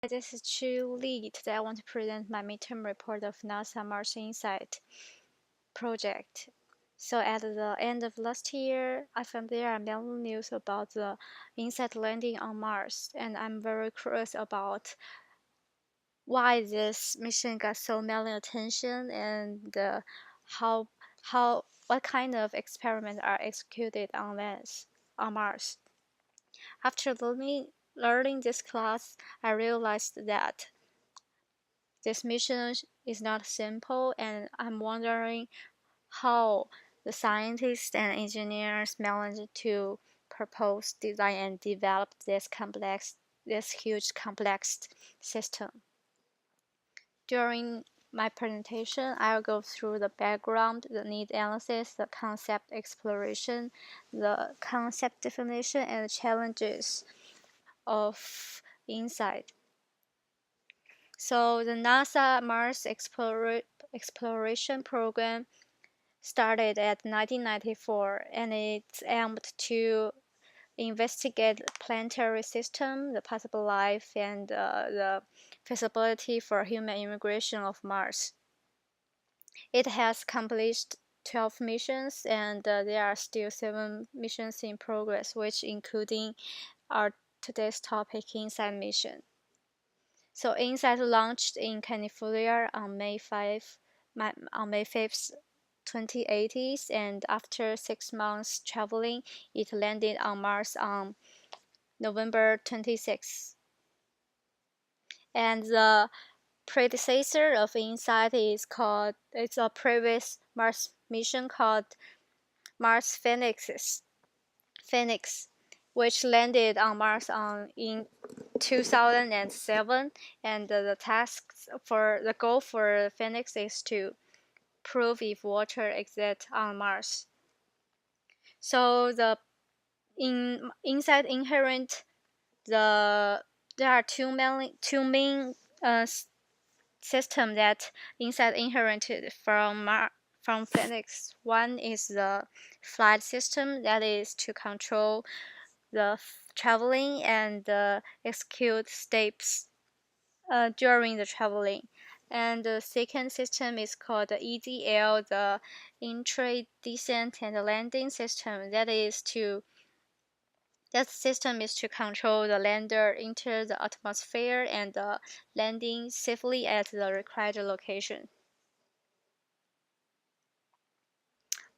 This is Qiyu. Today I want to present my midterm report of NASA Mars Insight project. So at the end of last year, I found there are many news about the InSight landing on Mars, and I'm very curious about why this mission got so many attention and how what kind of experiments are executed on Mars. After learning this class, I realized that this mission is not simple, and I'm wondering how the scientists and engineers managed to propose, design, and develop this huge complex system. During my presentation, I'll go through the background, the need analysis, the concept exploration, the concept definition, and the challenges of InSight. So the NASA Mars Exploration Program started at 1994, and it's aimed to investigate the planetary system, the possible life, and the feasibility for human immigration of Mars. It has accomplished 12 missions, and there are still 7 missions in progress, which including our today's topic, InSight mission. So InSight launched in California on May 5th, 2018, and after 6 months traveling, it landed on Mars on November 26th. And the predecessor of InSight it's a previous Mars mission called Mars Phoenix, which landed on Mars in 2007, and the goal for Phoenix is to prove if water exists on Mars. So inside inherent there are two main system that inside inherited from Phoenix. One is the flight system, that is to control the traveling and execute steps during the traveling. And the second system is called the EDL, the entry, descent, and landing system. That system is to control the lander enter the atmosphere and landing safely at the required location.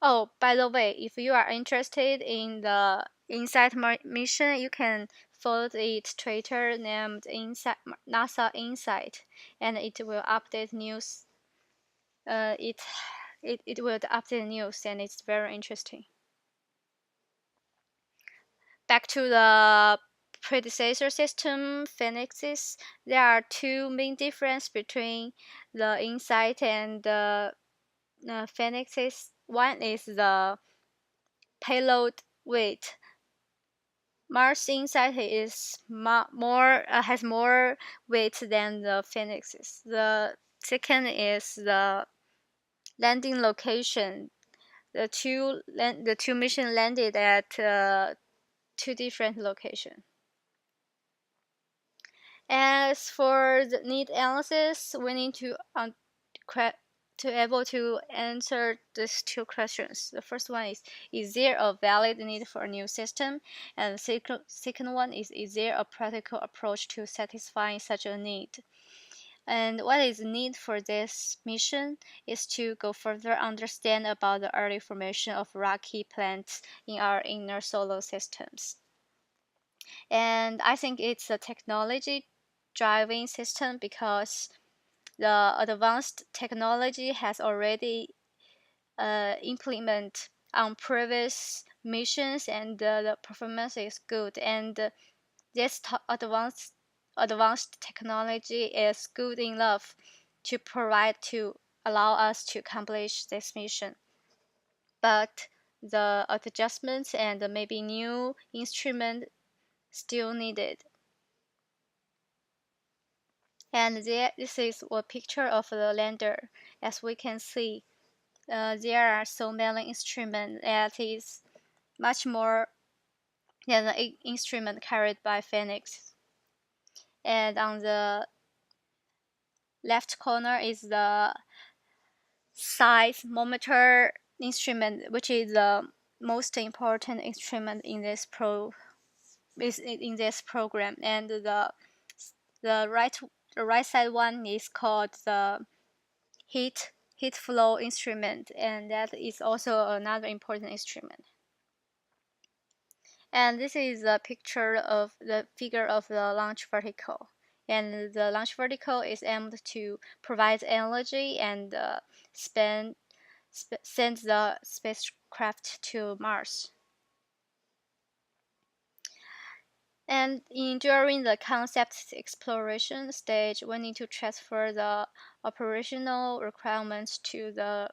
Oh, by the way, if you are interested in the InSight mission, you can follow its Twitter named NASA InSight, and it will update news. It will update news, and it's very interesting. Back to the predecessor system, Phoenixes, there are two main differences between the InSight and the Phoenixes. One is the payload weight. Mars InSight is has more weight than the Phoenixes. The second is the landing location. The two missions landed at two different locations. As for the need analysis, we need to able to answer these two questions. The first one is there a valid need for a new system? And the second one is there a practical approach to satisfying such a need? And what is the need for this mission is to go further understand about the early formation of rocky planets in our inner solar systems. And I think it's a technology driving system because the advanced technology has already implemented on previous missions, and the performance is good. And this advanced technology is good enough to allow us to accomplish this mission. But the adjustments and maybe new instrument still needed. And this is a picture of the lander. As we can see, there are so many instruments that is much more than the instrument carried by Phoenix. and on the left corner is the seismometer instrument, which is the most important instrument in this program. And the right side one is called the heat flow instrument, and that is also another important instrument. And this is a picture of the figure of the launch vertical. And the launch vertical is aimed to provide energy and send the spacecraft to Mars. And during the concept exploration stage, we need to transfer the operational requirements to the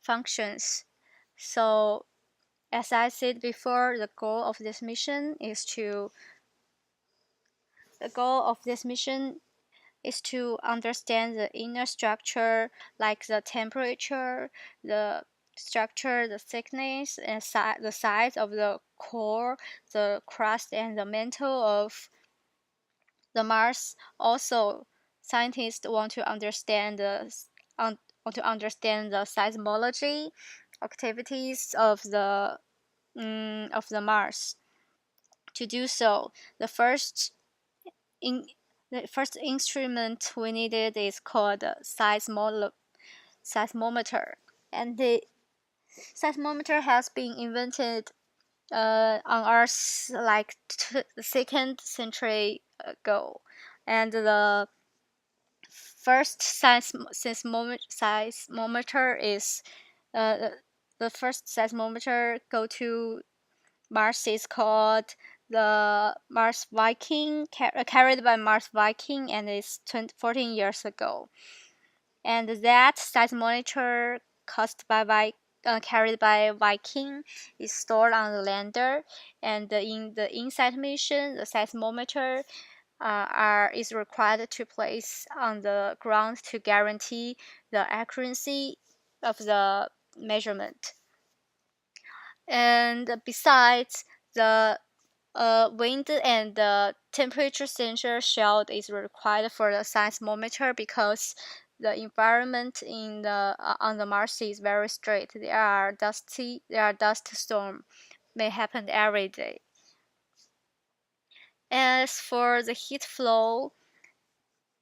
functions. So, as I said before, the goal of this mission is to understand the inner structure, like the temperature, the structure, the thickness, and the size of the core, the crust, and the mantle of the Mars. Also, scientists want to understand the seismology activities of the Mars. To do so, the first instrument we needed is called the seismometer, and the seismometer has been invented on Earth like the 2nd century ago, and the first seismometer is uh, the first seismometer go to Mars is called the Mars Viking, carried by Mars Viking, and it's 14 years ago. And that seismometer carried by Viking is stored on the lander, and in the InSight mission, the seismometer is required to place on the ground to guarantee the accuracy of the measurement. And besides, the wind and the temperature sensor shield is required for the seismometer because the environment on the Mars is very straight. There are dust storm may happen every day. As for the heat flow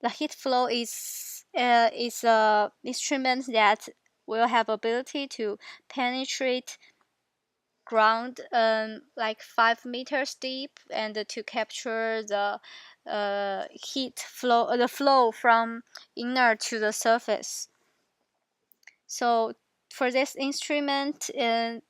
is a instrument that will have ability to penetrate ground like 5 meters deep, and to capture the the flow from inner to the surface. So for this instrument, the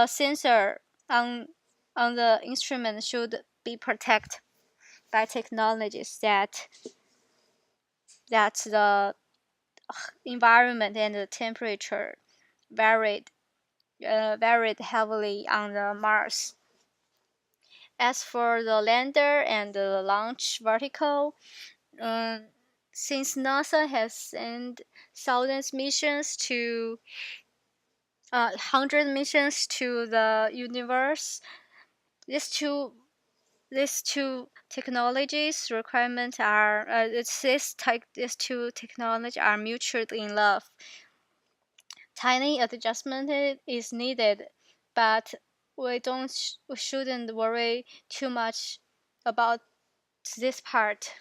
sensor on the instrument should be protected by technologies that the environment and the temperature varied heavily on the Mars. As for the lander and the launch vertical, since NASA has sent thousands missions to 100 missions to the universe, these two technologies requirements are these two technologies are mutually in love. Tiny adjustment is needed, but we shouldn't worry too much about this part.